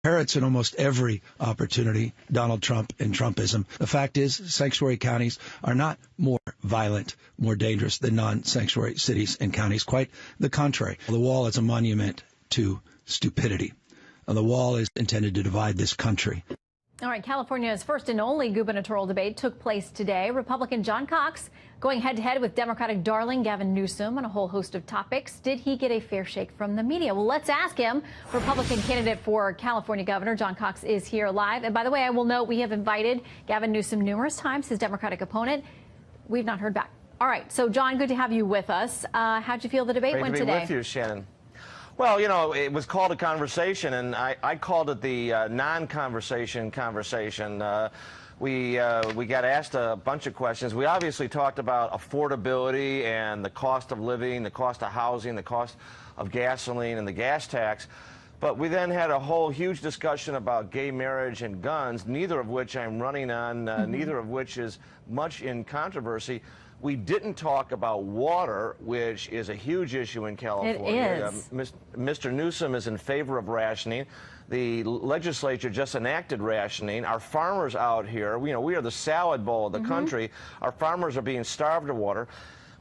parrots in almost every opportunity, Donald Trump and Trumpism. The fact is, sanctuary counties are not more violent, more dangerous than non-sanctuary cities and counties. Quite the contrary. The wall is a monument to stupidity. The wall is intended to divide this country. All right, California's first and only gubernatorial debate took place today. Republican John Cox going head-to-head with Democratic darling Gavin Newsom on a whole host of topics. Did he get a fair shake from the media? Well, let's ask him. Republican candidate for California governor John Cox is here live. And by the way, I will note we have invited Gavin Newsom numerous times, his Democratic opponent. We've not heard back. All right, so John, good to have you with us. How'd you feel the debate went today? Great to be with you, Shannon. Well, you know, it was called a conversation, and I called it the non-conversation conversation. We got asked a bunch of questions. We obviously talked about affordability and the cost of living, the cost of housing, the cost of gasoline and the gas tax. But we then had a whole huge discussion about gay marriage and guns, neither of which I'm running on, neither of which is much in controversy. We didn't talk about water, which is a huge issue in California. It is. Mr. Newsom is in favor of rationing. The legislature just enacted rationing. Our farmers out here, you know, we are the salad bowl of the country. Our farmers are being starved of water.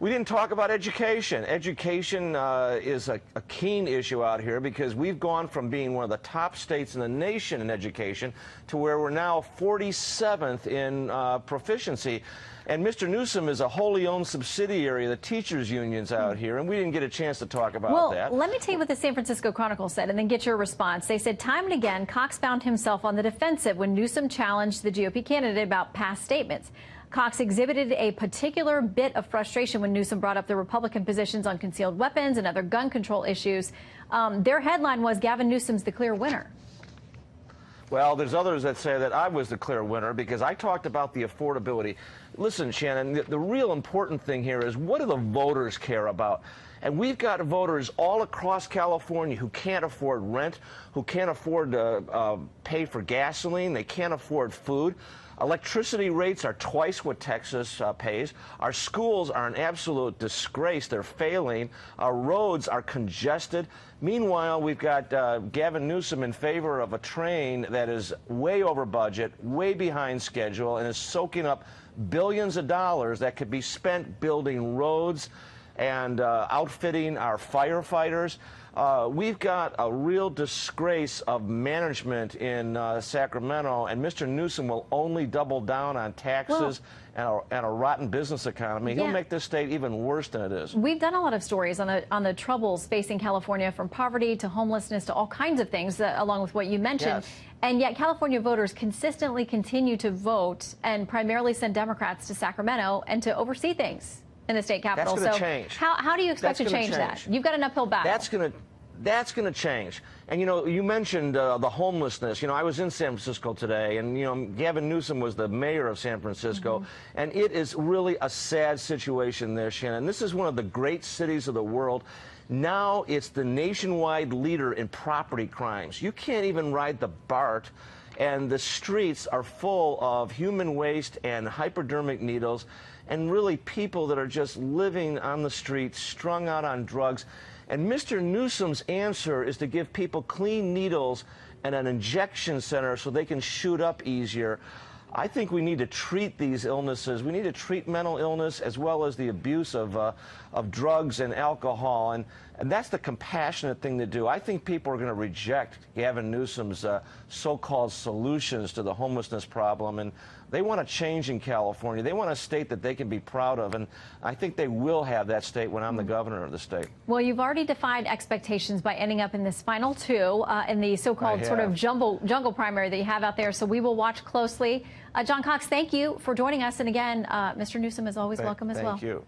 We didn't talk about education. Education is a keen issue out here because we've gone from being one of the top states in the nation in education to where we're now 47th in proficiency. And Mr. Newsom is a wholly owned subsidiary of the teachers' unions out here, and we didn't get a chance to talk about that. Well, let me tell you what the San Francisco Chronicle said and then get your response. They said time and again, Cox found himself on the defensive when Newsom challenged the GOP candidate about past statements. Cox exhibited a particular bit of frustration when Newsom brought up the Republican positions on concealed weapons and other gun control issues. Their headline was Gavin Newsom's the clear winner. Well, there's others that say that I was the clear winner because I talked about the affordability. Listen, Shannon, the real important thing here is what do the voters care about? And we've got voters all across California who can't afford rent, who can't afford to pay for gasoline, they can't afford food. Electricity rates are twice what Texas pays. Our schools are an absolute disgrace. They're failing. Our roads are congested. Meanwhile, we've got Gavin Newsom in favor of a train that is way over budget, way behind schedule, and is soaking up billions of dollars that could be spent building roads and outfitting our firefighters. We've got a real disgrace of management in Sacramento, and Mr. Newsom will only double down on taxes and a rotten business economy. He'll make this state even worse than it is. We've done a lot of stories on the troubles facing California, from poverty to homelessness to all kinds of things, along with what you mentioned. Yes. And yet California voters consistently continue to vote and primarily send Democrats to Sacramento and to oversee things in the state capital. That's going to change. How do you expect to change that? You've got an uphill battle. That's going to change. And, you know, you mentioned the homelessness. You know, I was in San Francisco today, and, you know, Gavin Newsom was the mayor of San Francisco, and it is really a sad situation there, Shannon. This is one of the great cities of the world. Now it's the nationwide leader in property crimes. You can't even ride the BART, and the streets are full of human waste and hypodermic needles, and really people that are just living on the streets, strung out on drugs. And Mr. Newsom's answer is to give people clean needles and an injection center so they can shoot up easier. I think we need to treat these illnesses. We need to treat mental illness as well as the abuse of drugs and alcohol. And that's the compassionate thing to do. I think people are going to reject Gavin Newsom's so-called solutions to the homelessness problem. And they want a change in California. They want a state that they can be proud of. And I think they will have that state when I'm the governor of the state. Well, you've already defied expectations by ending up in this final two in the so-called sort of jungle primary that you have out there. So we will watch closely. John Cox, thank you for joining us. And again, Mr. Newsom is always welcome as well. Thank you.